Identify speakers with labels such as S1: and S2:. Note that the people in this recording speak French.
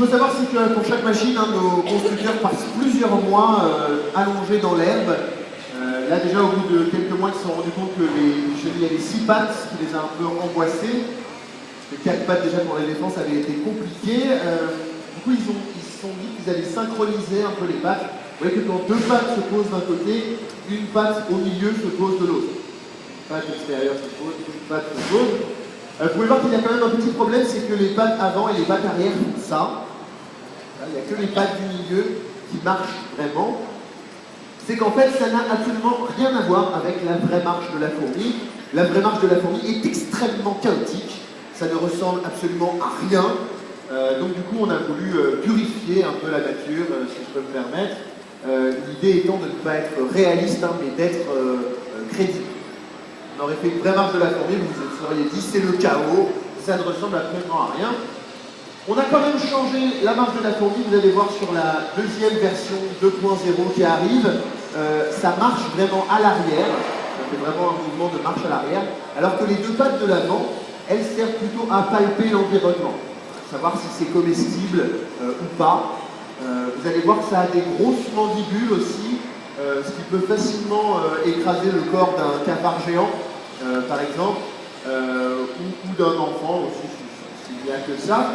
S1: faut savoir, c'est que pour chaque machine, nos constructeurs passent plusieurs mois allongés dans l'herbe. Là, déjà, au bout de quelques mois, ils se sont rendus compte que les chenilles avaient 6 pattes, ce qui les a un peu angoissés. Les 4 pattes, déjà, pour l'éléphant, ça avait été compliqué. Du coup, ils se sont dit qu'ils allaient synchroniser un peu les pattes. Vous voyez que quand 2 pattes se posent d'un côté, une patte au milieu se pose de l'autre. Une patte extérieure se pose, une patte se pose. Vous pouvez voir qu'il y a quand même un petit problème, c'est que les pattes avant et les pattes arrière font ça. Il n'y a que les pattes du milieu qui marchent vraiment. C'est qu'en fait, ça n'a absolument rien à voir avec la vraie marche de la fourmi. La vraie marche de la fourmi est extrêmement chaotique. Ça ne ressemble absolument à rien. Donc du coup, on a voulu purifier un peu la nature, si je peux me permettre. L'idée étant de ne pas être réaliste, mais d'être crédible. On aurait fait une vraie marche de la fourmi, vous vous seriez dit c'est le chaos, ça ne ressemble absolument à rien. On a quand même changé la marche de la fourmi, vous allez voir sur la deuxième version 2.0 qui arrive, ça marche vraiment à l'arrière, ça fait vraiment un mouvement de marche à l'arrière, alors que les 2 pattes de l'avant, elles servent plutôt à palper l'environnement, savoir si c'est comestible ou pas. Vous allez voir que ça a des grosses mandibules aussi, ce qui peut facilement écraser le corps d'un cafard géant, par exemple, ou d'un enfant aussi, s'il n'y a que ça.